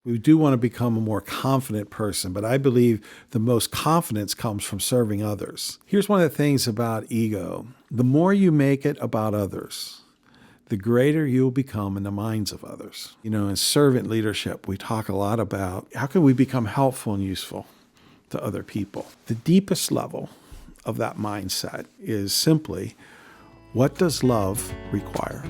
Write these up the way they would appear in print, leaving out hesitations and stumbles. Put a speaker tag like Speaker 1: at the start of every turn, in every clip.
Speaker 1: We do want to become a more confident person, but I believe the most confidence comes from serving others. Here's one of the things about ego. The more you make it about others, the greater you'll become in the minds of others. In servant leadership, we talk a lot about how can we become helpful and useful to other people. The deepest level of that mindset is simply, what does love require?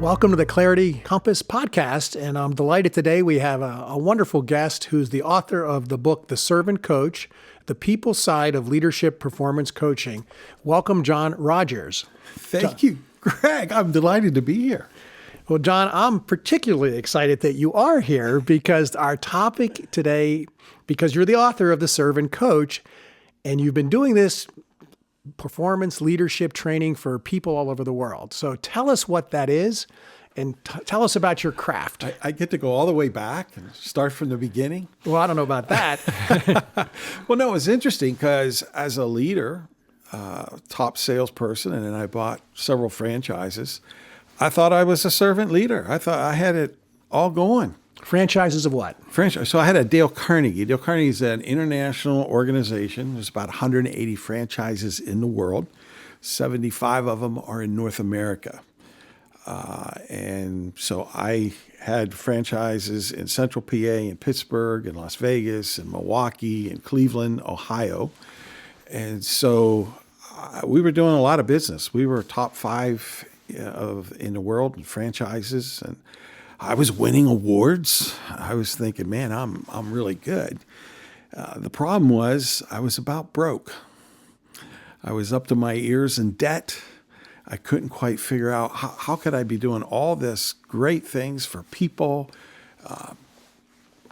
Speaker 2: Welcome to the Clarity Compass podcast, and I'm delighted today we have a wonderful guest who's the author of the book, The Servant Coach, The People Side of Leadership Performance Coaching. Welcome, John Rodgers.
Speaker 1: Thank you, Greg. I'm delighted to be here.
Speaker 2: Well, John, I'm particularly excited that you are here because our topic today, because you're the author of The Servant Coach, and you've been doing this performance leadership training for people all over the world. So tell us what that is and tell us about your craft.
Speaker 1: I get to go all the way back and start from the beginning.
Speaker 2: Well, I don't know about that.
Speaker 1: Well, no, it's interesting because as a leader, top salesperson, and then I bought several franchises, I thought I was a servant leader. I thought I had it all going.
Speaker 2: Franchises of what?
Speaker 1: Franchise. So I had a Dale Carnegie. Dale Carnegie is an international organization. There's about 180 franchises in the world. 75 of them are in North America. And so I had franchises in Central PA, in Pittsburgh, in Las Vegas, in Milwaukee, in Cleveland, Ohio. And so we were doing a lot of business. We were top 5 in the world in franchises, and I was winning awards. I was thinking, man, I'm really good. The problem was I was about broke. I was up to my ears in debt. I couldn't quite figure out how could I be doing all this great things for people,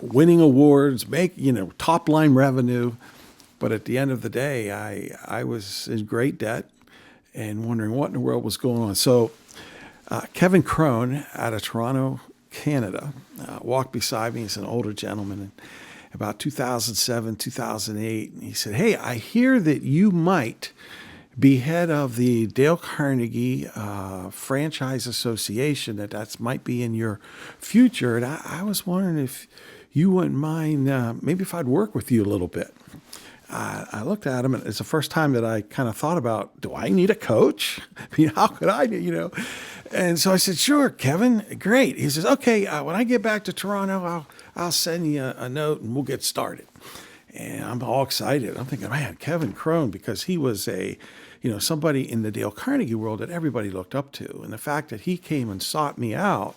Speaker 1: winning awards, top line revenue. But at the end of the day, I was in great debt and wondering what in the world was going on. So Kevin Crone out of Toronto, Canada, walked beside me. He's an older gentleman, in about 2007, 2008. And he said, "Hey, I hear that you might be head of the Dale Carnegie Franchise Association, that might be in your future. And I was wondering if you wouldn't mind, maybe if I'd work with you a little bit." I looked at him, and it's the first time that I kind of thought about, do I need a coach? How could I, And so I said, "Sure, Kevin, great." He says, "Okay, when I get back to Toronto, I'll send you a note and we'll get started." And I'm all excited. I'm thinking, man, Kevin Crone, because he was somebody in the Dale Carnegie world that everybody looked up to. And the fact that he came and sought me out,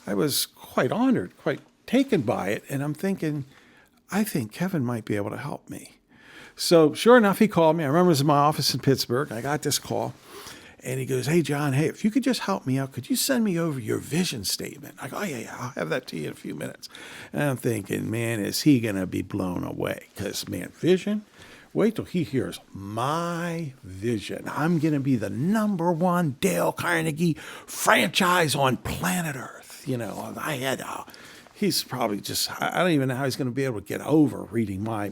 Speaker 1: I was quite honored, quite taken by it. And I'm thinking, I think Kevin might be able to help me. So sure enough, he called me. I remember it was in my office in Pittsburgh. I got this call. And he goes, "Hey, John, if you could just help me out, could you send me over your vision statement?" I go, "Oh, yeah, I'll have that to you in a few minutes." And I'm thinking, man, is he going to be blown away? Because, man, vision, wait till he hears my vision. I'm going to be the #1 Dale Carnegie franchise on planet Earth. He's probably I don't even know how he's going to be able to get over reading my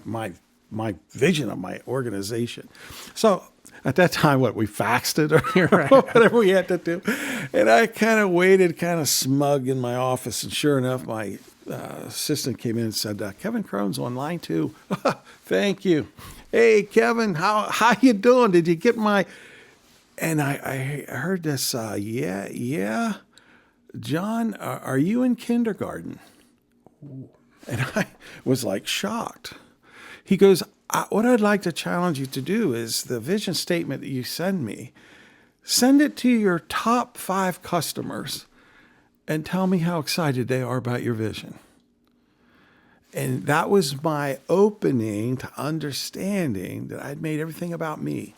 Speaker 1: vision of my organization. So at that time, we faxed it or whatever we had to do. And I kind of waited, kind of smug in my office. And sure enough, my assistant came in and said, "Kevin Crone's on line 2. "Thank you. Hey, Kevin, how you doing? Did you get my..." And I heard this, yeah. "John, are you in kindergarten?" And I was shocked. He goes, "What I'd like to challenge you to do is the vision statement that you send me, send it to your top 5 customers and tell me how excited they are about your vision." And that was my opening to understanding that I'd made everything about me.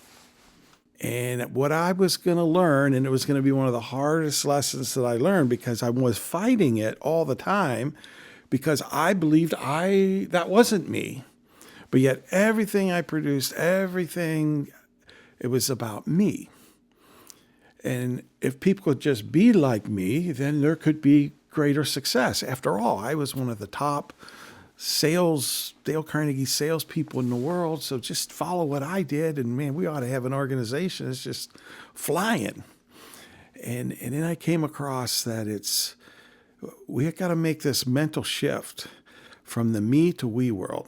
Speaker 1: And what I was going to learn, and it was going to be one of the hardest lessons that I learned because I was fighting it all the time because I believed that wasn't me. But yet everything I produced, it was about me. And if people could just be like me, then there could be greater success. After all, I was one of the top Dale Carnegie salespeople in the world. So just follow what I did, and man, we ought to have an organization that's just flying. And then I came across that we got to make this mental shift from the me to we world.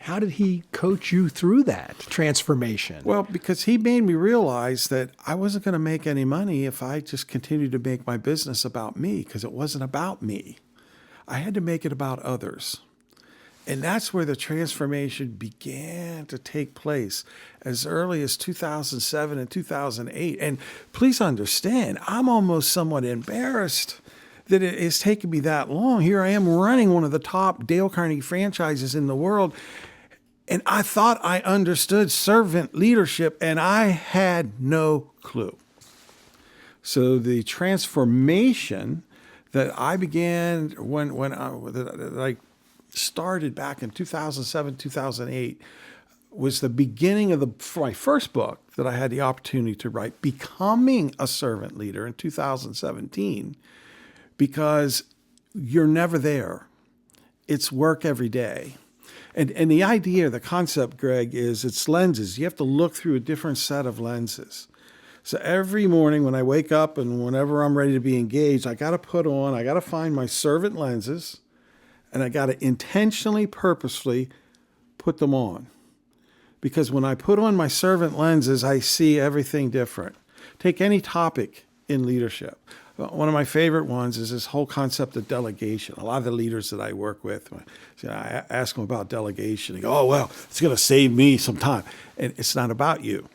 Speaker 2: How did he coach you through that transformation?
Speaker 1: Well, because he made me realize that I wasn't going to make any money if I just continued to make my business about me, because it wasn't about me. I had to make it about others. And that's where the transformation began to take place as early as 2007 and 2008. And please understand, I'm almost somewhat embarrassed that it has taken me that long. Here I am running one of the top Dale Carnegie franchises in the world. And I thought I understood servant leadership, and I had no clue. So the transformation that I began when I started back in 2007, 2008 was the beginning of my first book that I had the opportunity to write, Becoming a Servant Leader, in 2017, because you're never there. It's work every day. And the idea, the concept, Greg, is it's lenses. You have to look through a different set of lenses. So every morning when I wake up and whenever I'm ready to be engaged, I got to find my servant lenses, and I got to intentionally, purposefully put them on. Because when I put on my servant lenses, I see everything different. Take any topic in leadership. One of my favorite ones is this whole concept of delegation. A lot of the leaders that I work with, I ask them about delegation. They go, oh, well, it's going to save me some time. And it's not about you.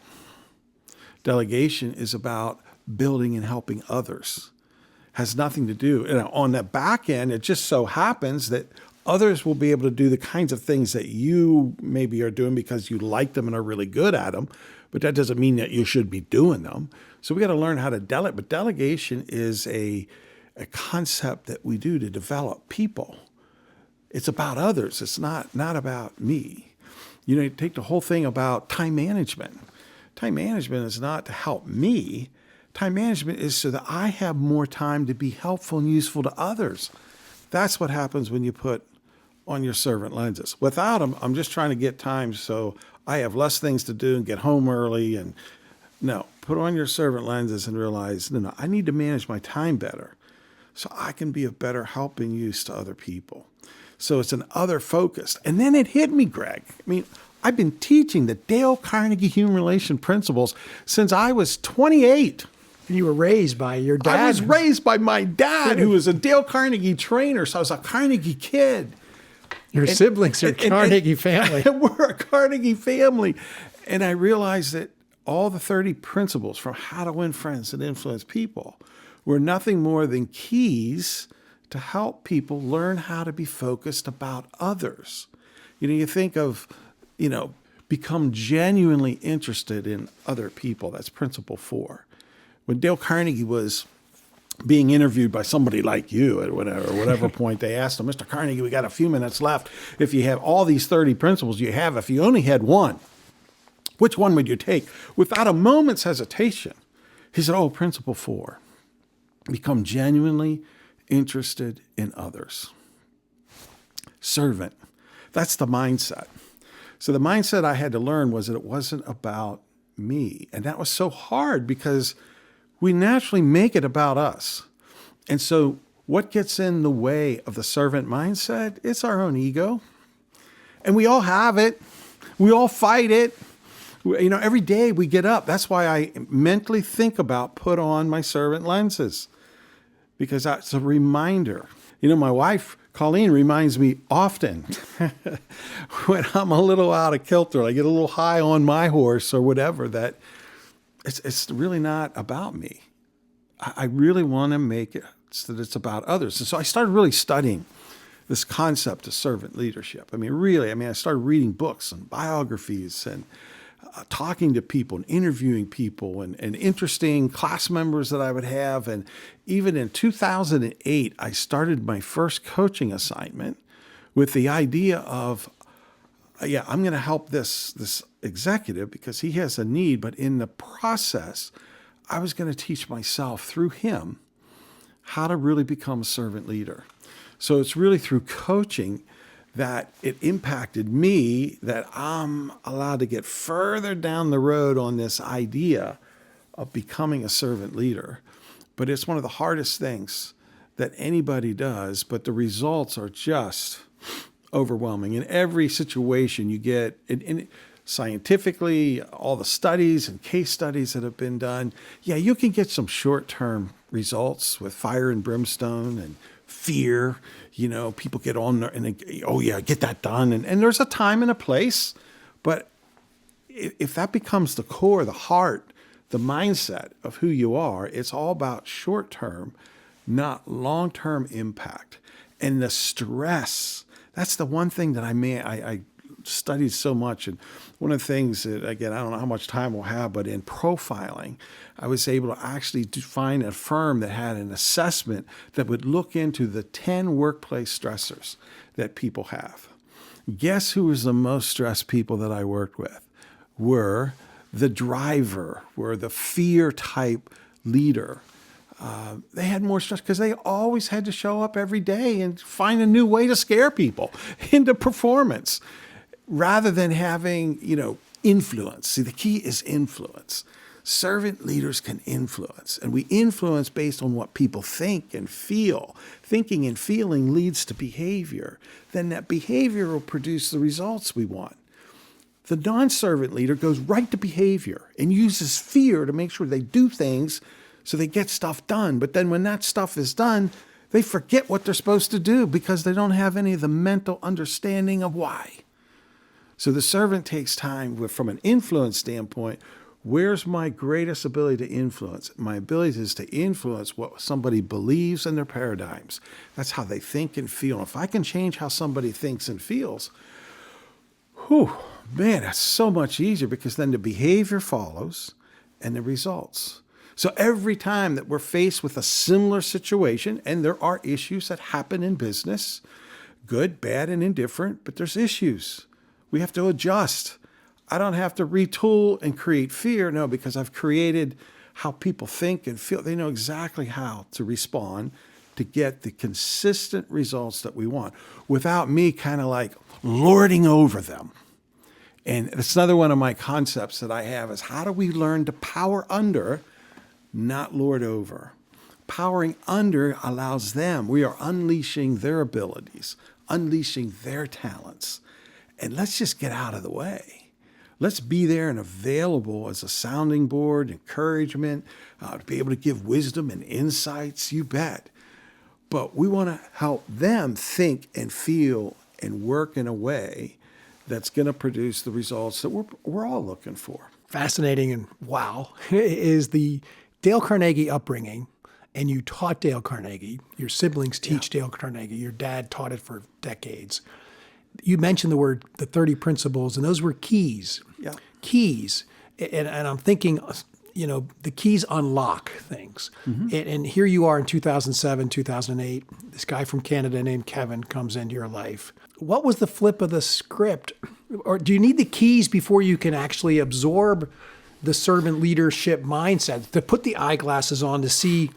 Speaker 1: Delegation is about building and helping others. Has nothing to do. And on the back end, it just so happens that others will be able to do the kinds of things that you maybe are doing because you like them and are really good at them. But that doesn't mean that you should be doing them. So we got to learn how to delegate. But delegation is a concept that we do to develop people. It's about others. It's not about me. You take the whole thing about time management. Time management is not to help me. Time management is so that I have more time to be helpful and useful to others. That's what happens when you put on your servant lenses. Without them, I'm just trying to get time so I have less things to do and get home early. And no, put on your servant lenses and realize, no, I need to manage my time better so I can be a better help and use to other people. So it's an other focused. And then it hit me, Greg. I've been teaching the Dale Carnegie Human Relation Principles since I was 28.
Speaker 2: You were raised by your dad.
Speaker 1: I was raised by my dad, who was a Dale Carnegie trainer, so I was a Carnegie kid.
Speaker 2: Your siblings are Carnegie family.
Speaker 1: We're a Carnegie family. And I realized that all the 30 principles from how to win friends and influence people were nothing more than keys to help people learn how to be focused about others. You think of, become genuinely interested in other people. That's principle 4. When Dale Carnegie was being interviewed by somebody like you at whatever point, they asked him, Mr. Carnegie, we got a few minutes left. If you have all these 30 principles you have, if you only had one, which one would you take? Without a moment's hesitation, he said, principle 4, become genuinely interested in others. Servant. That's the mindset. So the mindset I had to learn was that it wasn't about me. And that was so hard because we naturally make it about us. And so what gets in the way of the servant mindset? It's our own ego. And we all have it. We all fight it. Every day we get up. That's why I mentally think about put on my servant lenses, because that's a reminder. My wife, Colleen, reminds me often when I'm a little out of kilter, I get a little high on my horse or whatever, that it's really not about me. I really want to make it so that it's about others. And so I started really studying this concept of servant leadership. I started reading books and biographies and talking to people and interviewing people and interesting class members that I would have. And even in 2008, I started my first coaching assignment with the idea of, I'm going to help this executive because he has a need. But in the process, I was going to teach myself through him how to really become a servant leader. So it's really through coaching that it impacted me, that I'm allowed to get further down the road on this idea of becoming a servant leader. But it's one of the hardest things that anybody does, but the results are just overwhelming. In every situation you get, scientifically, all the studies and case studies that have been done, yeah, you can get some short-term results with fire and brimstone and fear. People get on there and they, oh yeah, get that done. And there's a time and a place, but if that becomes the core, the heart, the mindset of who you are, it's all about short-term, not long-term impact. And the stress, that's the one thing that I studied so much. And one of the things that, again, I don't know how much time we'll have, but in profiling, I was able to actually find a firm that had an assessment that would look into the 10 workplace stressors that people have. Guess who was the most stressed people that I worked with? Were the driver, were the fear type leader. They had more stress because they always had to show up every day and find a new way to scare people into performance rather than having, influence. See, the key is influence. Servant leaders can influence, and we influence based on what people think and feel. Thinking and feeling leads to behavior. Then that behavior will produce the results we want. The non-servant leader goes right to behavior and uses fear to make sure they do things so they get stuff done. But then when that stuff is done, they forget what they're supposed to do because they don't have any of the mental understanding of why. So the servant takes time from an influence standpoint. Where's my greatest ability to influence? My ability is to influence what somebody believes in their paradigms. That's how they think and feel. And if I can change how somebody thinks and feels, man, that's so much easier because then the behavior follows and the results. So every time that we're faced with a similar situation, and there are issues that happen in business, good, bad, and indifferent, but there's issues. We have to adjust. I don't have to retool and create fear, no, because I've created how people think and feel. They know exactly how to respond to get the consistent results that we want without me kind of like lording over them. And it's another one of my concepts that I have is how do we learn to power under, not lord over? Powering under allows them, we are unleashing their abilities, unleashing their talents. And let's just get out of the way. Let's be there and available as a sounding board, encouragement, to be able to give wisdom and insights, you bet. But we want to help them think and feel and work in a way that's going to produce the results that we're all looking for.
Speaker 2: Fascinating and wow is the Dale Carnegie upbringing. And you taught Dale Carnegie. Your siblings teach Dale Carnegie. Your dad taught it for decades. You mentioned the 30 principles, and those were keys.
Speaker 1: Yeah.
Speaker 2: Keys. And I'm thinking, the keys unlock things. Mm-hmm. And here you are in 2007, 2008. This guy from Canada named Kevin comes into your life. What was the flip of the script? Or do you need the keys before you can actually absorb the servant leadership mindset, to put the eyeglasses on to see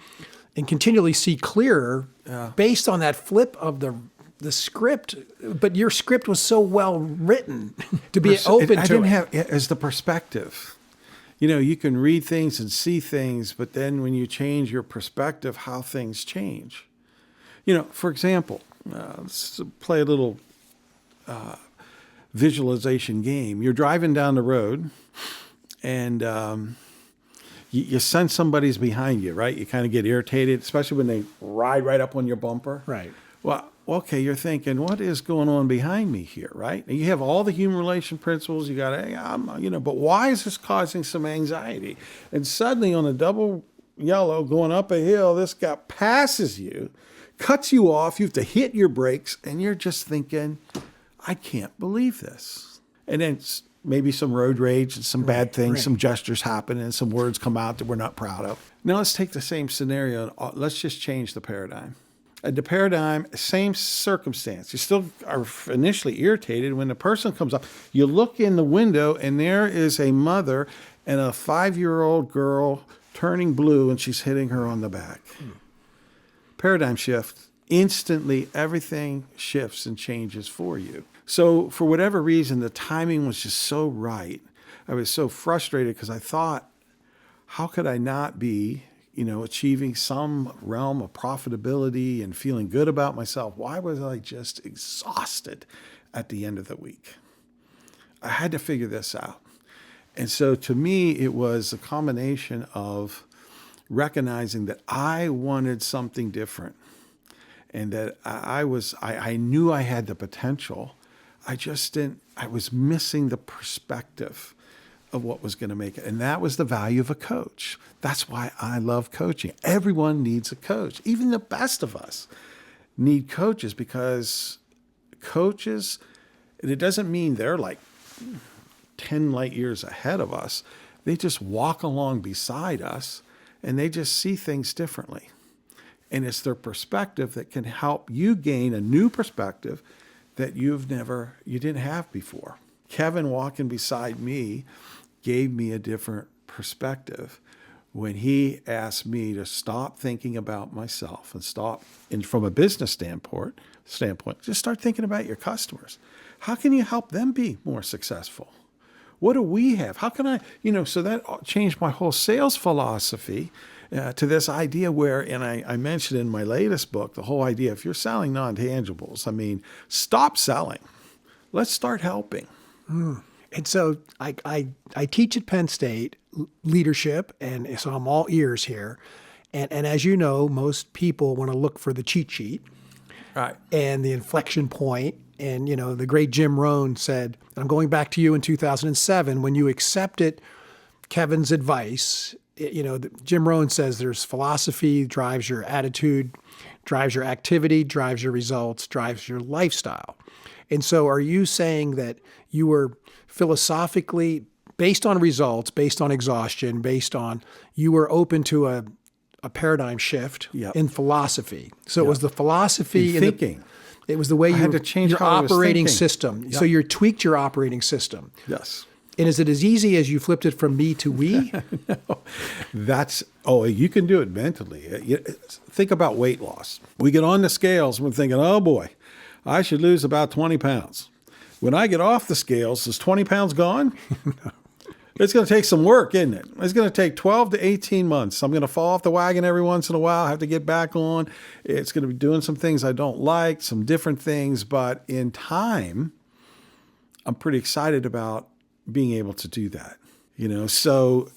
Speaker 2: and continually see clearer based on that flip of the script? But your script was so well written to be open to it.
Speaker 1: I didn't have as the perspective. You can read things and see things, but then when you change your perspective, how things change. For example, let's play a little visualization game. You're driving down the road, and you sense somebody's behind you, right? You kind of get irritated, especially when they ride right up on your bumper.
Speaker 2: Right.
Speaker 1: Well, okay, you're thinking, what is going on behind me here, right? And you have all the human relation principles. You got to, but why is this causing some anxiety? And suddenly on a double yellow going up a hill, this guy passes you, cuts you off. You have to hit your brakes, and you're just thinking, I can't believe this. And then maybe some road rage and some bad things, some gestures happen, and some words come out that we're not proud of. Now let's take the same scenario. Let's just change the paradigm. The paradigm, same circumstance. You still are initially irritated when the person comes up. You look in the window, and there is a mother and a 5-year-old girl turning blue, and she's hitting her on the back. Paradigm shift instantly everything shifts and changes for you. So for whatever reason, the timing was just so right. I was so frustrated because I thought, how could I not be, achieving some realm of profitability and feeling good about myself? Why was I just exhausted at the end of the week? I had to figure this out. And so to me, it was a combination of recognizing that I wanted something different and that I knew I had the potential. I just didn't, I was missing the perspective of what was going to make it. And that was the value of a coach. That's why I love coaching. Everyone needs a coach. Even the best of us need coaches, because coaches, and it doesn't mean they're like 10 light years ahead of us. They just walk along beside us and they just see things differently. And it's their perspective that can help you gain a new perspective that you didn't have before. Kevin walking beside me gave me a different perspective when he asked me to stop thinking about myself and from a business standpoint, just start thinking about your customers. How can you help them be more successful? What do we have? How can I, so that changed my whole sales philosophy to this idea where, and I mentioned in my latest book, the whole idea, if you're selling non-tangibles, stop selling. Let's start helping.
Speaker 2: And so I teach at Penn State leadership, and so I'm all ears here. And as you know, most people want to look for the cheat sheet,
Speaker 1: right,
Speaker 2: and the inflection point. And, the great Jim Rohn said, I'm going back to you in 2007, when you accepted Kevin's advice, Jim Rohn says there's philosophy, drives your attitude, drives your activity, drives your results, drives your lifestyle. And so are you saying that you were philosophically, based on results, based on exhaustion, you were open to a paradigm shift in philosophy? So it was the philosophy
Speaker 1: in thinking.
Speaker 2: It was the way you
Speaker 1: had to change
Speaker 2: your
Speaker 1: how I was
Speaker 2: operating
Speaker 1: thinking.
Speaker 2: system.
Speaker 1: Yep.
Speaker 2: So you tweaked your operating system.
Speaker 1: Yes.
Speaker 2: And is it as easy as you flipped it from me to we?
Speaker 1: No. You can do it mentally. Think about weight loss. We get on the scales and we're thinking, oh boy, I should lose about 20 pounds. When I get off the scales, is 20 pounds gone? No. It's going to take some work, isn't it? It's going to take 12 to 18 months. I'm going to fall off the wagon every once in a while. I have to get back on. It's going to be doing some things I don't like, some different things. But in time, I'm pretty excited about being able to do that. So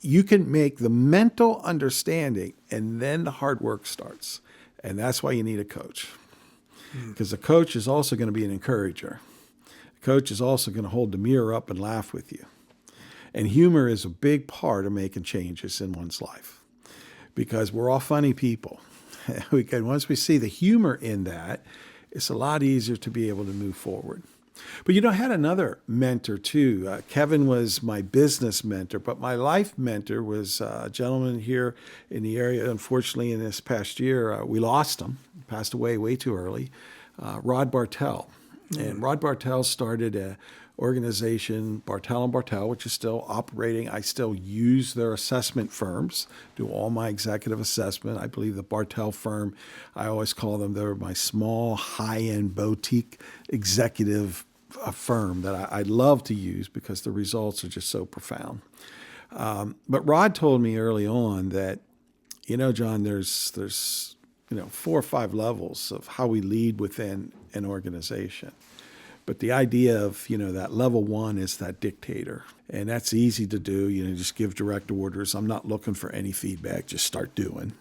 Speaker 1: you can make the mental understanding and then the hard work starts. And that's why you need a coach. Because the coach is also going to be an encourager. The coach is also going to hold the mirror up and laugh with you. And humor is a big part of making changes in one's life, because we're all funny people. Once we see the humor in that, it's a lot easier to be able to move forward. But I had another mentor too. Kevin was my business mentor, but my life mentor was a gentleman here in the area. Unfortunately, in this past year, we lost him. He passed away way too early. Rod Bartell. And Rod Bartell started a organization, Bartell & Bartell, which is still operating. I still use their assessment firms, do all my executive assessment. I believe the Bartell firm, I always call them, they're my small, high-end boutique executive firm that I love to use because the results are just so profound. But Rod told me early on that, John, there's 4 or 5 levels of how we lead within an organization. But the idea of, that level 1 is that dictator. And that's easy to do. Just give direct orders. I'm not looking for any feedback. Just start doing.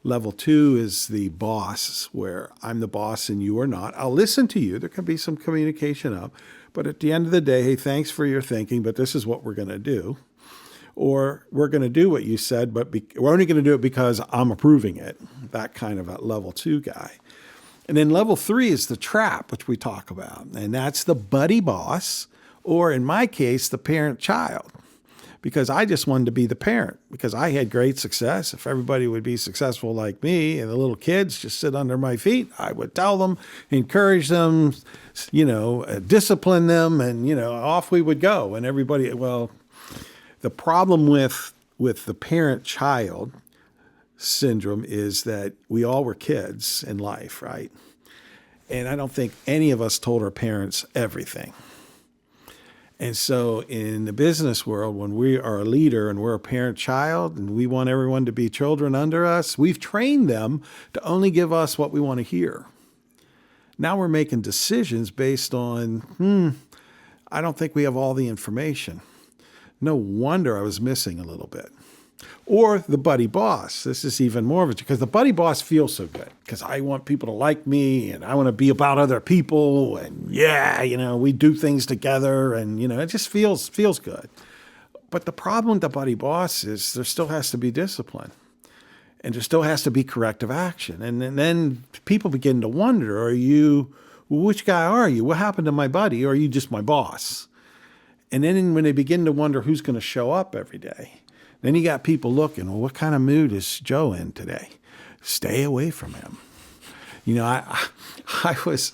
Speaker 1: Level 2 is the boss, where I'm the boss and you are not. I'll listen to you. There can be some communication up. But at the end of the day, hey, thanks for your thinking, but this is what we're going to do. Or we're going to do what you said, but we're only going to do it because I'm approving it. That kind of a level 2 guy. And then level 3 is the trap, which we talk about. And that's the buddy boss, or in my case, the parent-child. Because I just wanted to be the parent, because I had great success. If everybody would be successful like me and the little kids just sit under my feet, I would tell them, encourage them, discipline them, and, off we would go. And everybody, the problem with the parent-child, syndrome is that we all were kids in life, right? And I don't think any of us told our parents everything. And so in the business world, when we are a leader and we're a parent-child and we want everyone to be children under us, we've trained them to only give us what we want to hear. Now we're making decisions based on, I don't think we have all the information. No wonder I was missing a little bit. Or the buddy boss. This is even more of it because the buddy boss feels so good because I want people to like me and I want to be about other people. And we do things together and, it just feels good. But the problem with the buddy boss is there still has to be discipline and there still has to be corrective action. And then people begin to wonder, which guy are you? What happened to my buddy? Or are you just my boss? And then when they begin to wonder who's going to show up every day, then you got people looking, well, what kind of mood is Joe in today? Stay away from him. I was,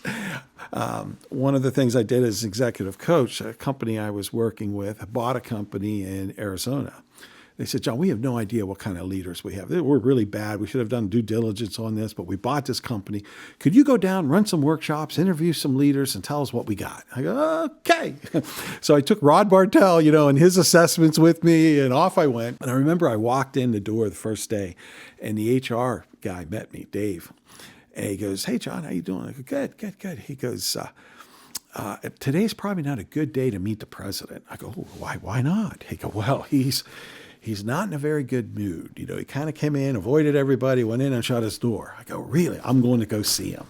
Speaker 1: one of the things I did as executive coach, a company I was working with bought a company in Arizona. They said, John, we have no idea what kind of leaders we have. We're really bad. We should have done due diligence on this, but we bought this company. Could you go down, run some workshops, interview some leaders, and tell us what we got? I go, okay. So I took Rod Bartell, and his assessments with me, and off I went. And I remember I walked in the door the first day, and the HR guy met me, Dave. And he goes, hey, John, how you doing? I go, good. He goes, today's probably not a good day to meet the president. I go, why not? He go, well, he's not in a very good mood. He kind of came in, avoided everybody, went in and shut his door. I go, really? I'm going to go see him.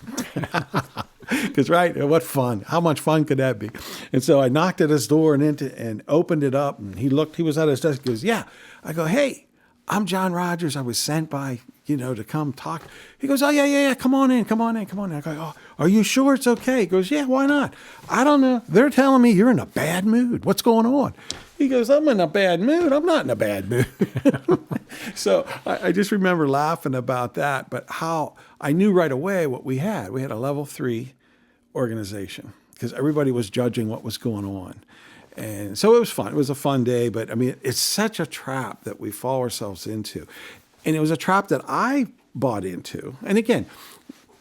Speaker 1: Because, right, what fun. How much fun could that be? And so I knocked at his door and opened it up. And he was at his desk. He goes, yeah. I go, hey, I'm John Rodgers. I was sent by, to come talk. He goes, oh, yeah. Come on in. I go, oh, are you sure it's okay? He goes, yeah, why not? I don't know. They're telling me you're in a bad mood. What's going on? He goes, I'm in a bad mood. I'm not in a bad mood. So I just remember laughing about that, but how I knew right away what we had. We had a level 3 organization because everybody was judging what was going on. And so it was fun. It was a fun day, but it's such a trap that we fall ourselves into. And it was a trap that I bought into. And again,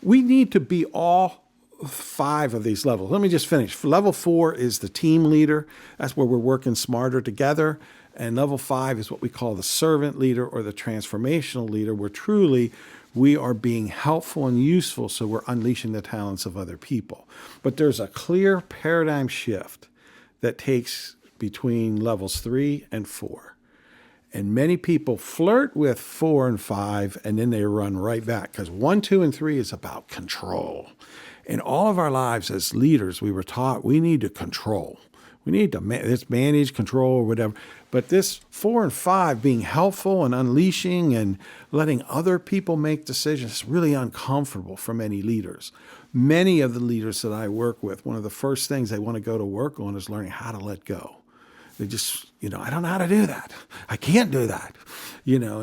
Speaker 1: we need to be all 5 of these levels. Let me just finish. Level 4 is the team leader. That's where we're working smarter together. And level 5 is what we call the servant leader or the transformational leader, where truly we are being helpful and useful, so we're unleashing the talents of other people. But there's a clear paradigm shift that takes between levels 3 and 4. And many people flirt with 4 and 5, and then they run right back because 1, 2, and 3 is about control. In all of our lives as leaders, we were taught we need to control. We need to manage, control, or whatever. But this 4 and 5, being helpful and unleashing and letting other people make decisions, is really uncomfortable for many leaders. Many of the leaders that I work with, one of the first things they want to go to work on is learning how to let go. They just, I don't know how to do that. I can't do that.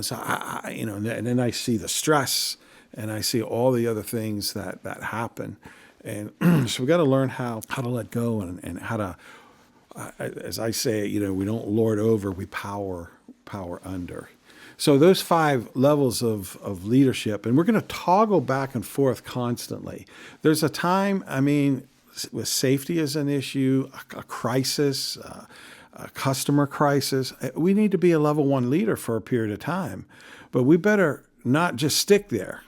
Speaker 1: So and then I see the stress and I see all the other things that happen. And so we got to learn how to let go and how to, as I say, we don't lord over, we power under. So those 5 levels of leadership, and we're going to toggle back and forth constantly. There's a time, with safety as an issue, a crisis, a customer crisis, we need to be a level 1 leader for a period of time. But we better not just stick there.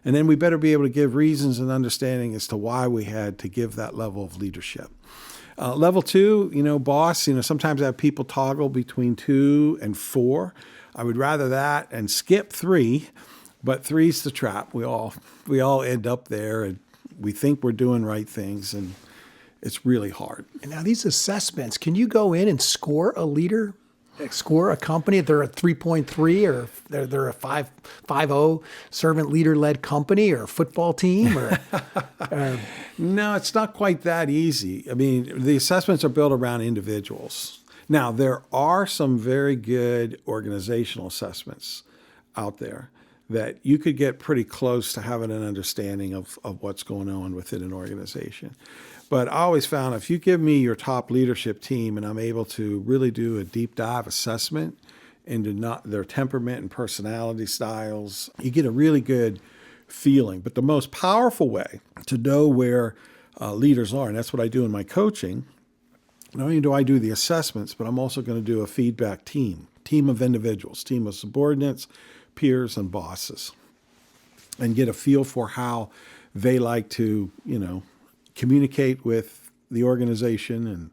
Speaker 1: And then we better be able to give reasons and understanding as to why we had to give that level of leadership. Level 2, boss, sometimes I have people toggle between 2 and 4. I would rather that and skip 3, but 3's the trap. We all end up there and we think we're doing right things, and it's really hard.
Speaker 2: And now these assessments, can you go in and score a leader? Score a company if they're a 3.3 or they're a 5.0 servant leader-led company or a football team? Or
Speaker 1: No, it's not quite that easy. The assessments are built around individuals. Now, there are some very good organizational assessments out there that you could get pretty close to having an understanding of what's going on within an organization. But I always found if you give me your top leadership team and I'm able to really do a deep dive assessment into not their temperament and personality styles. You get a really good feeling. But the most powerful way to know where leaders are, and that's what I do in my coaching, not only do I do the assessments, but I'm also going to do a feedback team of individuals, team of subordinates, peers, and bosses, and get a feel for how they like to, communicate with the organization and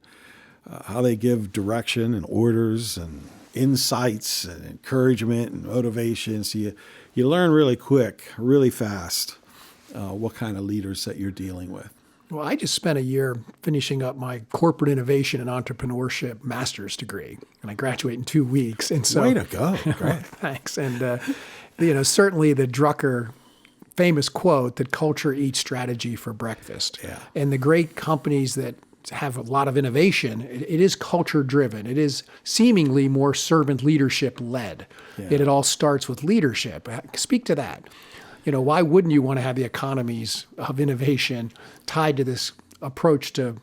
Speaker 1: how they give direction and orders and insights and encouragement and motivation. So you learn really quick, really fast, what kind of leaders that you're dealing with.
Speaker 2: Well, I just spent a year finishing up my corporate innovation and entrepreneurship master's degree, and I graduate in 2 weeks. And so,
Speaker 1: way to go! Great,
Speaker 2: thanks. And certainly the Drucker famous quote that culture eats strategy for breakfast.
Speaker 1: Yeah.
Speaker 2: And the great companies that have a lot of innovation, it is culture driven. It is seemingly more servant leadership led.
Speaker 1: Yeah.
Speaker 2: Yet it all starts with leadership. Speak to that. Why wouldn't you want to have the economies of innovation tied to this approach to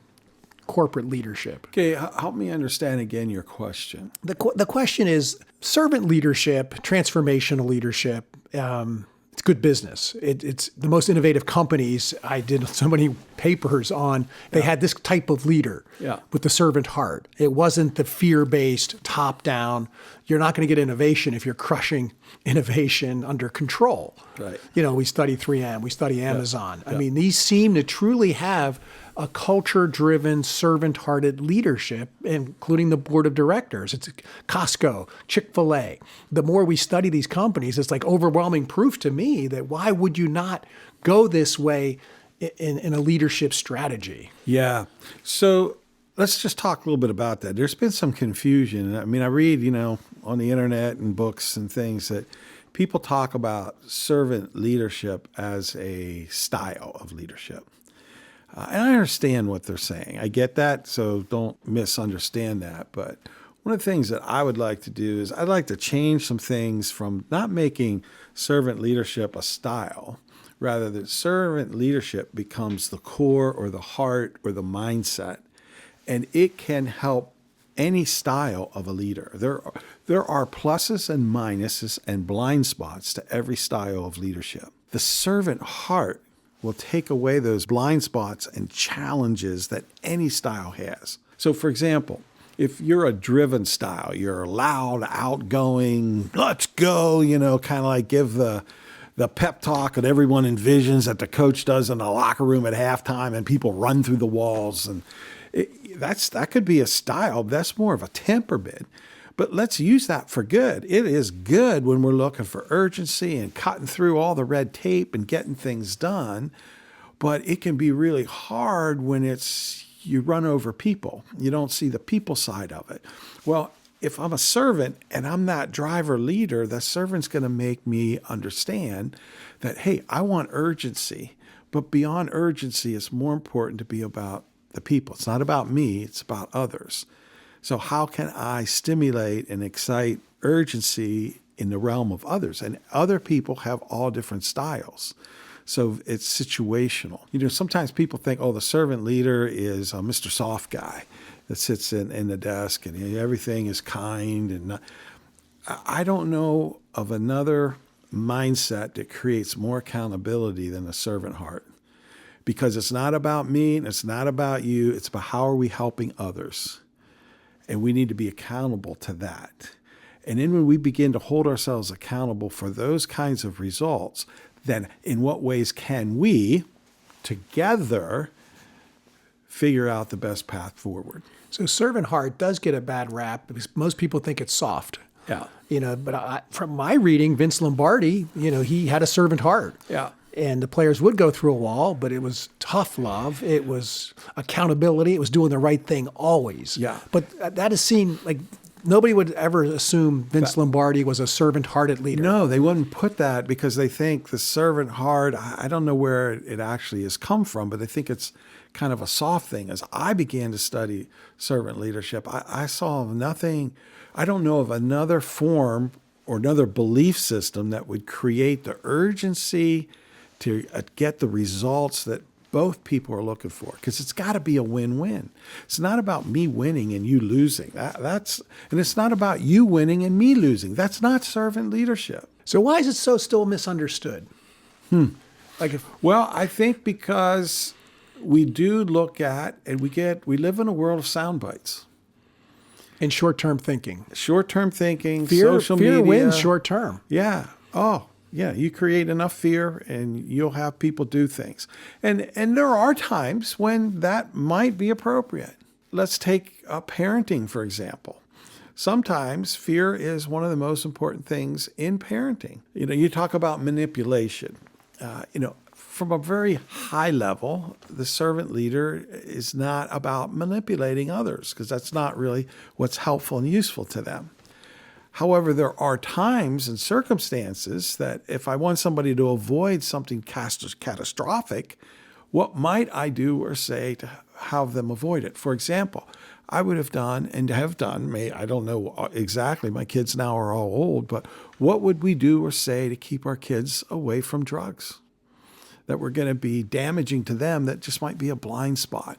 Speaker 2: corporate leadership?
Speaker 1: Okay, help me understand again your question.
Speaker 2: The question is servant leadership, transformational leadership. It's good business. It's the most innovative companies. I did so many papers on. They had this type of leader with the servant heart. It wasn't the fear-based, top-down. You're not going to get innovation if you're crushing innovation under control.
Speaker 1: Right.
Speaker 2: We study 3M. We study Amazon. I mean, these seem to truly have a culture-driven, servant-hearted leadership, including the board of directors. It's Costco, Chick-fil-A. The more we study these companies, it's like overwhelming proof to me that why would you not go this way in a leadership strategy?
Speaker 1: Yeah. So let's just talk a little bit about that. There's been some confusion. I mean, I read, on the internet and books and things that people talk about servant leadership as a style of leadership. And I understand what they're saying. I get that, so don't misunderstand that. But one of the things that I would like to do is I'd like to change some things from not making servant leadership a style, rather that servant leadership becomes the core or the heart or the mindset, and it can help any style of a leader. There are pluses and minuses and blind spots to every style of leadership. The servant heart will take away those blind spots and challenges that any style has. So, for example, if you're a driven style, you're loud, outgoing, let's go, kind of like give the pep talk that everyone envisions that the coach does in the locker room at halftime and people run through the walls. And that could be a style. That's more of a temperament. But let's use that for good. It is good when we're looking for urgency and cutting through all the red tape and getting things done. But it can be really hard when you run over people. You don't see the people side of it. Well, if I'm a servant and I'm that driver leader, the servant's going to make me understand that, hey, I want urgency. But beyond urgency, it's more important to be about the people. It's not about me. It's about others. So how can I stimulate and excite urgency in the realm of others? And other people have all different styles. So it's situational. Sometimes people think, the servant leader is a Mr. Soft guy that sits in the desk and everything is kind. And I don't know of another mindset that creates more accountability than a servant heart. Because it's not about me and it's not about you. It's about how are we helping others. And we need to be accountable to that. And then when we begin to hold ourselves accountable for those kinds of results, then in what ways can we together figure out the best path forward?
Speaker 2: So servant heart does get a bad rap because most people think it's soft.
Speaker 1: Yeah.
Speaker 2: But from my reading, Vince Lombardi, he had a servant heart.
Speaker 1: Yeah.
Speaker 2: And the players would go through a wall, but it was tough love. It was accountability. It was doing the right thing always.
Speaker 1: Yeah.
Speaker 2: But that is seen like nobody would ever assume Vince Lombardi was a servant-hearted leader.
Speaker 1: No, they wouldn't put that because they think the servant heart, I don't know where it actually has come from, but they think it's kind of a soft thing. As I began to study servant leadership, I saw nothing, I don't know of another form or another belief system that would create the urgency to get the results that both people are looking for, because it's got to be a win-win. It's not about me winning and you losing. And it's not about you winning and me losing. That's not servant leadership.
Speaker 2: So why is it so still misunderstood?
Speaker 1: Well, I think because we do look at, and we live in a world of sound bites.
Speaker 2: And short-term thinking.
Speaker 1: Short-term thinking, social media.
Speaker 2: Fear wins short-term.
Speaker 1: Yeah. Oh, yeah. You create enough fear and you'll have people do things. And there are times when that might be appropriate. Let's take parenting, for example. Sometimes fear is one of the most important things in parenting. You talk about manipulation. From a very high level, the servant leader is not about manipulating others, because that's not really what's helpful and useful to them. However, there are times and circumstances that if I want somebody to avoid something catastrophic, what might I do or say to have them avoid it? For example, I would have done and have done, I don't know exactly, my kids now are all old, but what would we do or say to keep our kids away from drugs that were going to be damaging to them, that just might be a blind spot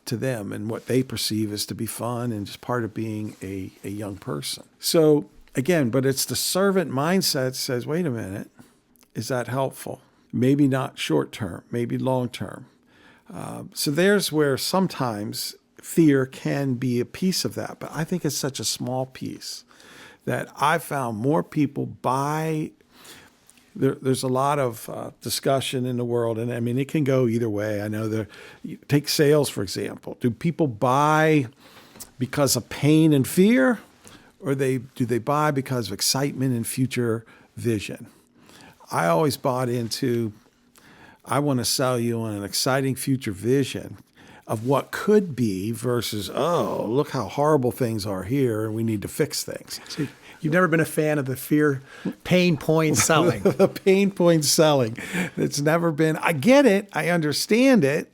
Speaker 1: to them and what they perceive as to be fun and just part of being a young person. So again, but it's the servant mindset that says, wait a minute, is that helpful? Maybe not short term, maybe long term. So there's where sometimes fear can be a piece of that, but I think it's such a small piece that I found more people buy. There's a lot of discussion in the world, and I mean, it can go either way. I know take sales, for example. Do people buy because of pain and fear, or do they buy because of excitement and future vision? I always bought into, I want to sell you on an exciting future vision of what could be versus, oh, look how horrible things are here and we need to fix things.
Speaker 2: See, you've never been a fan of the pain point selling.
Speaker 1: The pain point selling. It's never been, I get it, I understand it,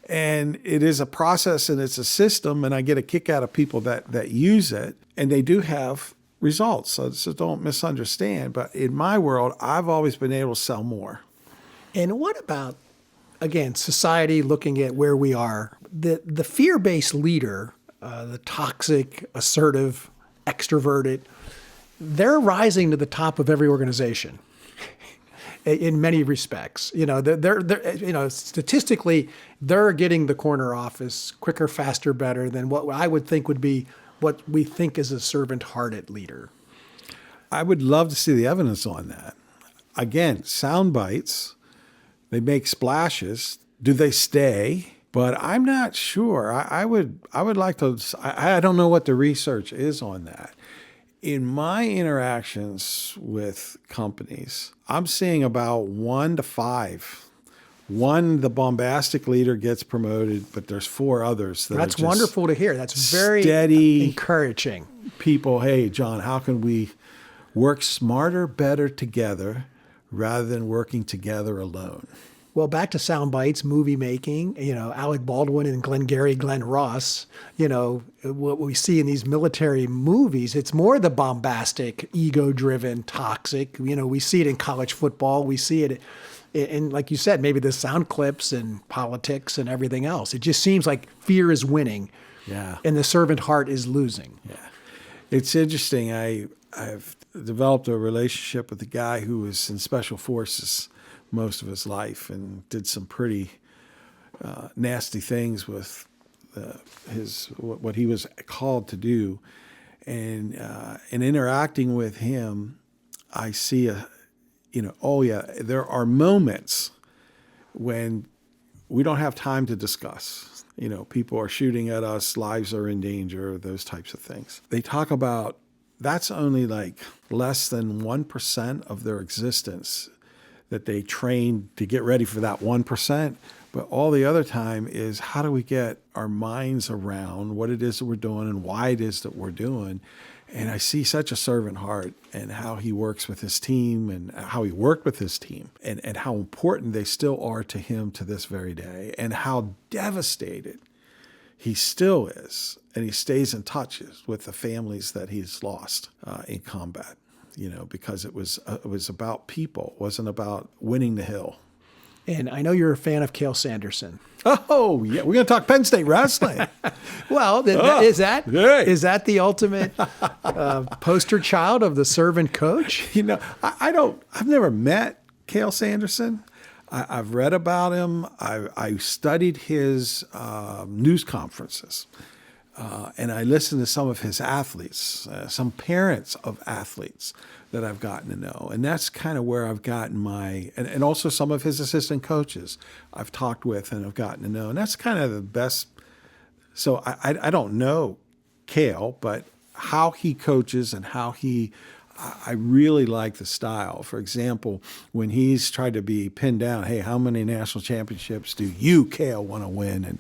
Speaker 1: and it is a process and it's a system, and I get a kick out of people that use it, and they do have results, so don't misunderstand. But in my world, I've always been able to sell more.
Speaker 2: And what about, again, society looking at where we are, the fear-based leader, the toxic, assertive, extroverted, they're rising to the top of every organization in many respects. They're statistically, they're getting the corner office quicker, faster, better than what I would think would be what we think is a servant-hearted leader.
Speaker 1: I would love to see the evidence on that. Again, sound bites, they make splashes. Do they stay? But I'm not sure. I would like to, I don't know what the research is on that. In my interactions with companies, I'm seeing about 1 to 5. One, the bombastic leader gets promoted, but there's 4 others that
Speaker 2: That's
Speaker 1: are just
Speaker 2: wonderful to hear. That's very
Speaker 1: steady,
Speaker 2: encouraging.
Speaker 1: People, hey, John, how can we work smarter, better together rather than working together alone?
Speaker 2: Well, back to sound bites, movie making, Alec Baldwin and Glenn Ross, what we see in these military movies, it's more the bombastic, ego-driven, toxic. We see it in college football. We see it in, like you said, maybe the sound clips and politics and everything else. It just seems like fear is winning, and the servant heart is losing.
Speaker 1: Yeah, it's interesting. I've developed a relationship with a guy who was in special forces most of his life and did some pretty nasty things with what he was called to do. And in interacting with him, I see there are moments when we don't have time to discuss. People are shooting at us, lives are in danger, those types of things. They talk about that's only like less than 1% of their existence that they train to get ready for that 1%. But all the other time is how do we get our minds around what it is that we're doing and why it is that we're doing. And I see such a servant heart and how he works with his team and how he worked with his team and how important they still are to him to this very day and how devastated he still is. And he stays in touch with the families that he's lost in combat. Because it was about people. It wasn't about winning the hill.
Speaker 2: And I know you're a fan of Cale Sanderson.
Speaker 1: Oh, yeah. We're going to talk Penn State wrestling.
Speaker 2: Well, is that the ultimate poster child of the servant coach?
Speaker 1: I've never met Cale Sanderson. I've read about him. I studied his news conferences. And I listened to some of his athletes, some parents of athletes that I've gotten to know. And that's kind of where I've gotten and also some of his assistant coaches I've talked with and I've gotten to know. And that's kind of the best. So I don't know Cale, but how he coaches and I really like the style. For example, when he's tried to be pinned down, hey, how many national championships do you, Cale, want to win? And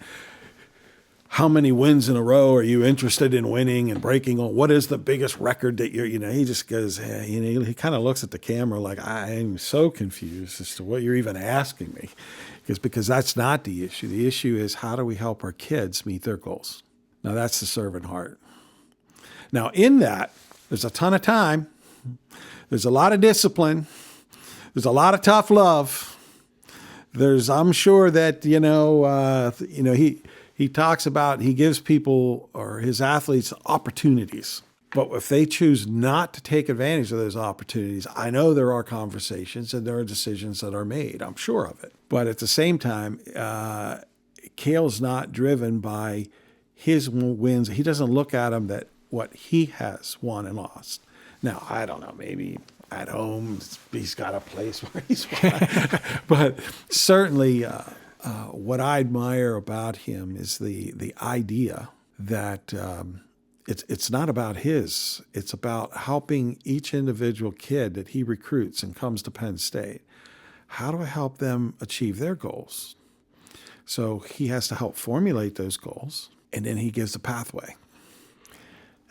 Speaker 1: how many wins in a row are you interested in winning and breaking on? What is the biggest record that he just goes, hey, he kind of looks at the camera like, I am so confused as to what you're even asking me. Because that's not the issue. The issue is how do we help our kids meet their goals? Now, that's the servant heart. Now, in that, there's a ton of time. There's a lot of discipline. There's a lot of tough love. I'm sure that, he talks about, he gives people or his athletes opportunities. But if they choose not to take advantage of those opportunities, I know there are conversations and there are decisions that are made. I'm sure of it. But at the same time, Cale's not driven by his wins. He doesn't look at them that what he has won and lost. Now, I don't know, maybe at home he's got a place where he's won. But certainly what I admire about him is the idea that it's not about his. It's about helping each individual kid that he recruits and comes to Penn State. How do I help them achieve their goals? So he has to help formulate those goals, and then he gives the pathway.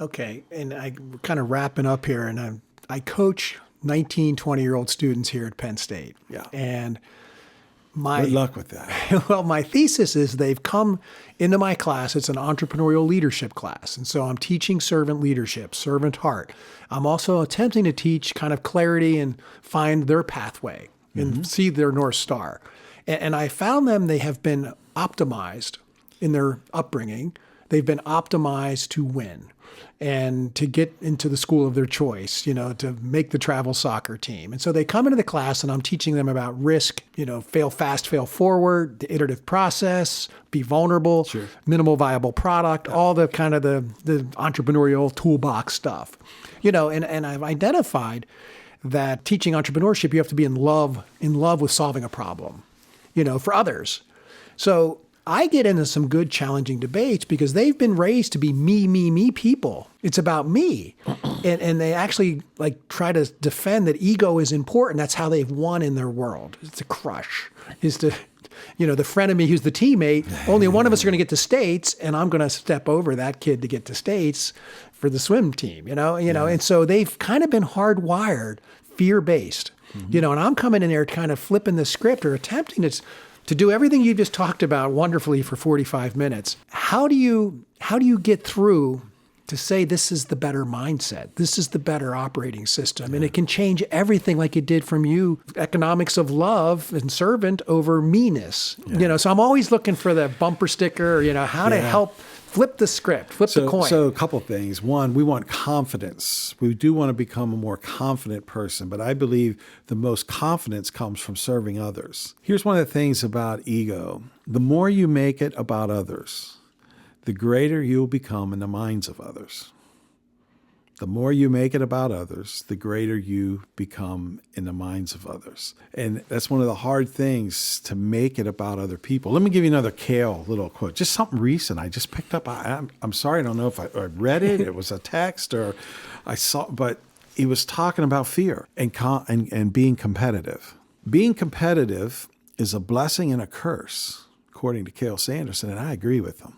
Speaker 2: Okay, and we're kind of wrapping up here, and I coach 19, 20-year-old students here at Penn State.
Speaker 1: Yeah.
Speaker 2: And
Speaker 1: good luck with that.
Speaker 2: Well, my thesis is they've come into my class. It's an entrepreneurial leadership class. And so I'm teaching servant leadership, servant heart. I'm also attempting to teach kind of clarity and find their pathway and see their North Star. And I found they have been optimized in their upbringing. They've been optimized to win and to get into the school of their choice, to make the travel soccer team. And so they come into the class and I'm teaching them about risk, fail fast, fail forward, the iterative process, be vulnerable,
Speaker 1: sure,
Speaker 2: minimal viable product, all the kind of the entrepreneurial toolbox stuff. And I've identified that teaching entrepreneurship, you have to be in love with solving a problem, for others. So I get into some good challenging debates because they've been raised to be me people. It's about me. And they actually try to defend that ego is important. That's how they've won in their world. It's a crush. Is to, the frenemy who's the teammate, only one of us are going to get to states and I'm going to step over that kid to get to states for the swim team, and so they've kind of been hardwired, fear-based, and I'm coming in there kind of flipping the script or attempting to do everything you just talked about wonderfully for 45 minutes. How do you get through to say this is the better mindset? This is the better operating system. And it can change everything like it did from you, economics of love and servant over meanness. So I'm always looking for the bumper sticker, how to help flip the script, flip the coin.
Speaker 1: So a couple of things. One, we want confidence. We do want to become a more confident person, but I believe the most confidence comes from serving others. Here's one of the things about ego. The more you make it about others, the greater you'll become in the minds of others. The more you make it about others, the greater you become in the minds of others. And that's one of the hard things, to make it about other people. Let me give you another Cale little quote, just something recent I just picked up. I'm sorry, I don't know if I read it, it was a text, or I saw, but he was talking about fear and being competitive. Being competitive is a blessing and a curse, according to Cale Sanderson, and I agree with him.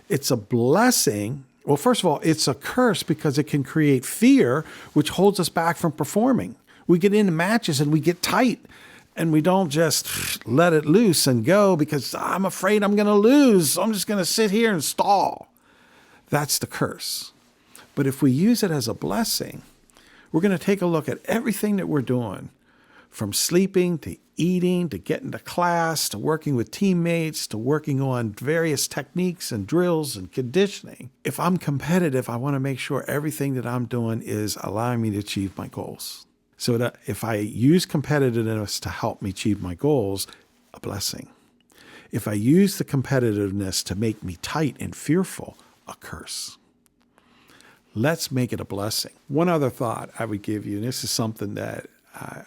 Speaker 1: It's a blessing. Well, first of all, it's a curse because it can create fear, which holds us back from performing. We get into matches and we get tight and we don't just let it loose and go because I'm afraid I'm going to lose. So I'm just going to sit here and stall. That's the curse. But if we use it as a blessing, we're going to take a look at everything that we're doing, from sleeping to eating, to getting to class, to working with teammates, to working on various techniques and drills and conditioning. If I'm competitive, I want to make sure everything that I'm doing is allowing me to achieve my goals. So that if I use competitiveness to help me achieve my goals, a blessing. If I use the competitiveness to make me tight and fearful, a curse. Let's make it a blessing. One other thought I would give you, and this is something that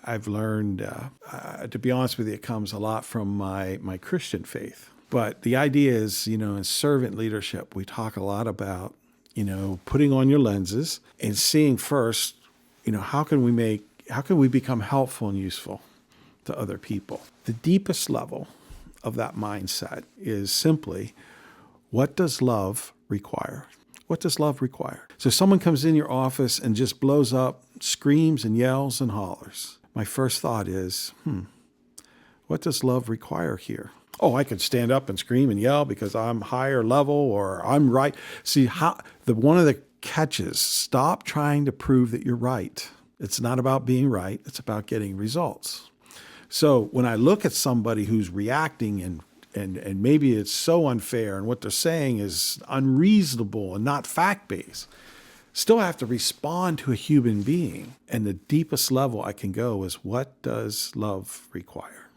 Speaker 1: I've learned, to be honest with you, it comes a lot from my Christian faith. But the idea is, in servant leadership, we talk a lot about, putting on your lenses and seeing first, how can we become helpful and useful to other people? The deepest level of that mindset is simply, what does love require? What does love require? So someone comes in your office and just blows up, screams and yells and hollers. My first thought is, what does love require here? Oh, I could stand up and scream and yell because I'm higher level or I'm right. See, one of the catches, stop trying to prove that you're right. It's not about being right. It's about getting results. So when I look at somebody who's reacting and maybe it's so unfair and what they're saying is unreasonable and not fact-based, still have to respond to a human being. And the deepest level I can go is, what does love require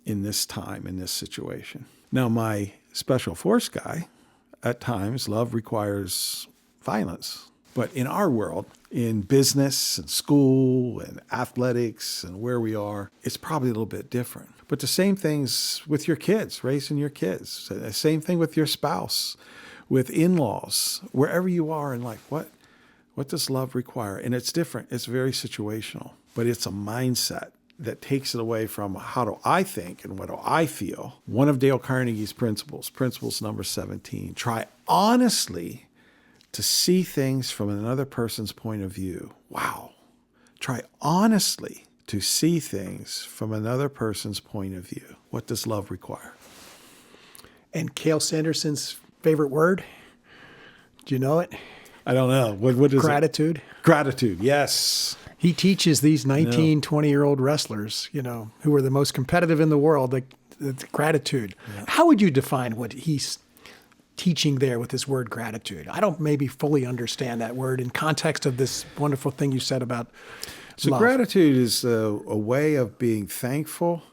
Speaker 1: in this time, in this situation? Now, my special force guy, at times, love requires violence. But in our world, in business and school and athletics and where we are, it's probably a little bit different. But the same things with your kids, raising your kids. The same thing with your spouse, with in-laws, wherever you are in life. What does love require? And it's different. It's very situational. But it's a mindset that takes it away from how do I think and what do I feel. One of Dale Carnegie's principles number 17, try honestly to see things from another person's point of view. Wow. Try honestly to see things from another person's point of view. What does love require?
Speaker 2: And Cale Sanderson's favorite word? Do you know it?
Speaker 1: I don't know. What is
Speaker 2: Gratitude.
Speaker 1: It? Gratitude, yes.
Speaker 2: He teaches these 19, 20-year-old wrestlers, who are the most competitive in the world, the gratitude. Yeah. How would you define what he's teaching there with this word gratitude? I don't maybe fully understand that word in context of this wonderful thing you said about love.
Speaker 1: Gratitude is a way of being thankful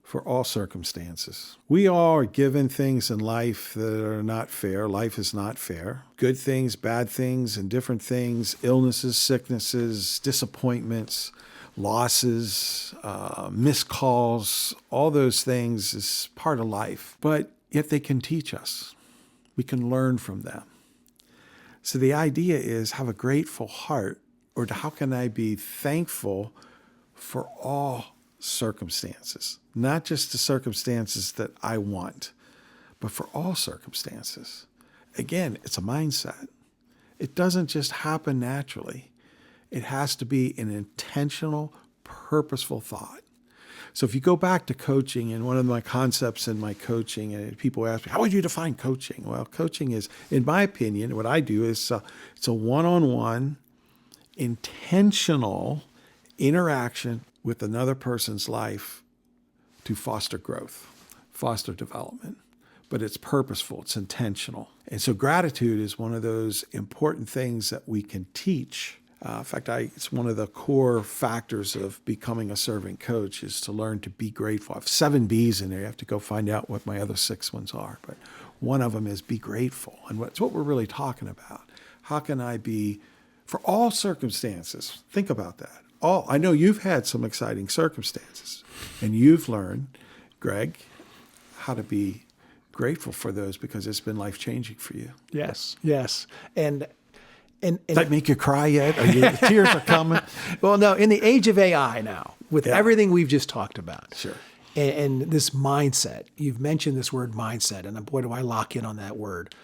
Speaker 1: for all circumstances. We all are given things in life that are not fair. Life is not fair. Good things, bad things, and different things, illnesses, sicknesses, disappointments, losses, missed calls, all those things is part of life. But yet they can teach us. We can learn from them. So the idea is have a grateful heart, or how can I be thankful for all circumstances, not just the circumstances that I want, but for all circumstances. Again, it's a mindset. It doesn't just happen naturally. It has to be an intentional, purposeful thought. So if you go back to coaching, and one of my concepts in my coaching, and people ask me, how would you define coaching? Well, coaching is, in my opinion, what I do is it's a one-on-one, intentional interaction with another person's life to foster growth, foster development. But it's purposeful, it's intentional. And so gratitude is one of those important things that we can teach. In fact, it's one of the core factors of becoming a servant coach is to learn to be grateful. I have 7 B's in there. You have to go find out what my other 6 ones are. But one of them is be grateful. And it's what we're really talking about. How can I be, for all circumstances, think about that. I know you've had some exciting circumstances. And you've learned, Greg, how to be grateful for those because it's been life-changing for you.
Speaker 2: Yes, yes. And
Speaker 1: does that make you cry yet? The tears are coming?
Speaker 2: Well, no, in the age of AI now, with everything we've just talked about,
Speaker 1: sure,
Speaker 2: and this mindset, you've mentioned this word mindset, and boy, do I lock in on that word.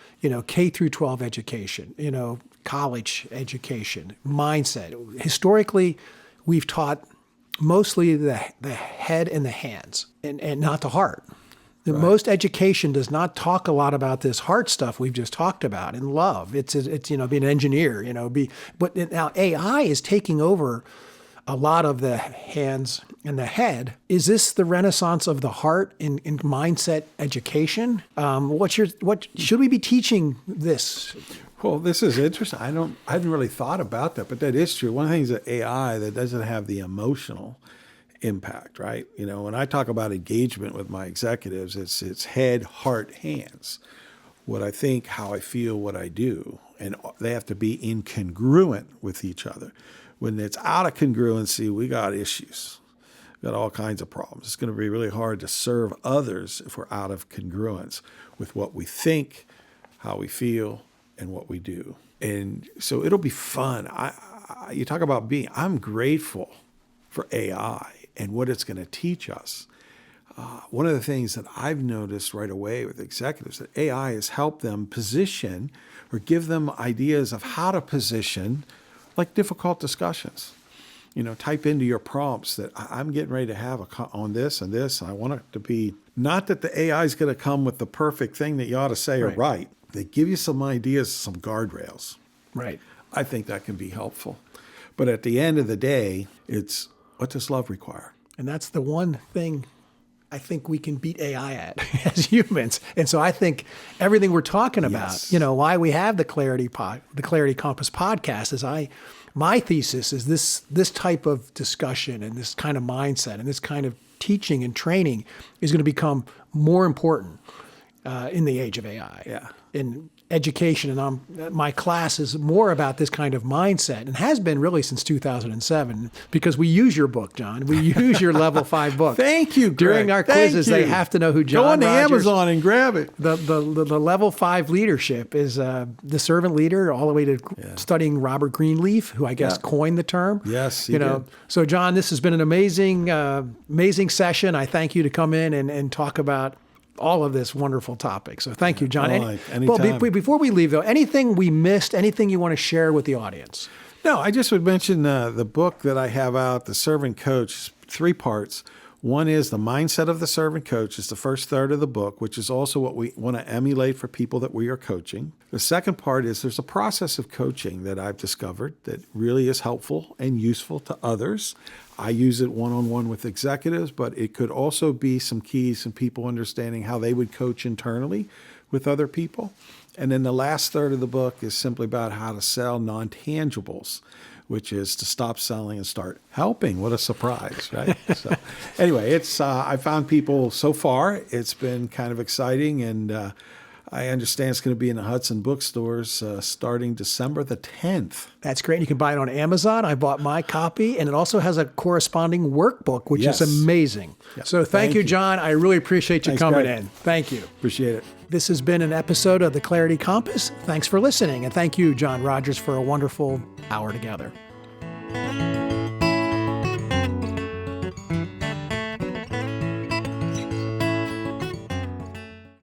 Speaker 2: K through 12 education, college education, mindset. Historically, we've taught mostly the head and the hands, and not the heart. Right. Most education does not talk a lot about this heart stuff we've just talked about in love. It's being an engineer, but now AI is taking over a lot of the hands and the head. Is this the renaissance of the heart in mindset education? What should we be teaching this?
Speaker 1: Well, this is interesting. I hadn't really thought about that, but that is true. One of the things that AI that doesn't have the emotional impact, right? When I talk about engagement with my executives, it's head, heart, hands. What I think, how I feel, what I do, and they have to be incongruent with each other. When it's out of congruency, we got issues. We got all kinds of problems. It's going to be really hard to serve others if we're out of congruence with what we think, how we feel, and what we do. And so it'll be fun. You talk about I'm grateful for AI and what it's going to teach us. One of the things that I've noticed right away with executives that AI has helped them position or give them ideas of how to position like difficult discussions. Type into your prompts that I'm getting ready to have on this and this. And I want it to be not that the AI is going to come with the perfect thing that you ought to say or write. They give you some ideas, some guardrails.
Speaker 2: Right.
Speaker 1: I think that can be helpful. But at the end of the day, it's what does love require?
Speaker 2: And that's the one thing I think we can beat AI at as humans. And so I think everything we're talking about, why we have the Clarity Compass podcast is my thesis is this type of discussion and this kind of mindset and this kind of teaching and training is going to become more important in the age of AI.
Speaker 1: Yeah.
Speaker 2: In education, and my class is more about this kind of mindset and has been really since 2007 because we use your book, John. We use your Level 5 book.
Speaker 1: Thank you, Greg.
Speaker 2: During our quizzes, they have to know who John Rodgers.
Speaker 1: Go on to Amazon and grab it.
Speaker 2: The Level 5 leadership is the servant leader all the way to studying Robert Greenleaf, who I guess coined the term.
Speaker 1: Yes, he did.
Speaker 2: So, John, this has been an amazing session. I thank you to come in and talk about all of this wonderful topic. So thank you, John.
Speaker 1: Anytime.
Speaker 2: Well, before we leave, though, anything we missed, anything you want to share with the audience?
Speaker 1: No, I just would mention the book that I have out, The Servant Coach, 3 parts. One is the mindset of the servant coach is the first third of the book, which is also what we want to emulate for people that we are coaching. The second part is there's a process of coaching that I've discovered that really is helpful and useful to others. I use it one-on-one with executives, but it could also be some keys and people understanding how they would coach internally with other people. And then the last third of the book is simply about how to sell non-tangibles, which is to stop selling and start helping. What a surprise, right? So anyway, I found people so far, it's been kind of exciting. And I understand it's going to be in the Hudson bookstores starting December the 10th.
Speaker 2: That's great. You can buy it on Amazon. I bought my copy, and it also has a corresponding workbook, which is amazing. Yep. So thank you, John. I really appreciate you coming in. Thank you.
Speaker 1: Appreciate it.
Speaker 2: This has been an episode of the Clarity Compass. Thanks for listening, and thank you, John Rodgers, for a wonderful hour together.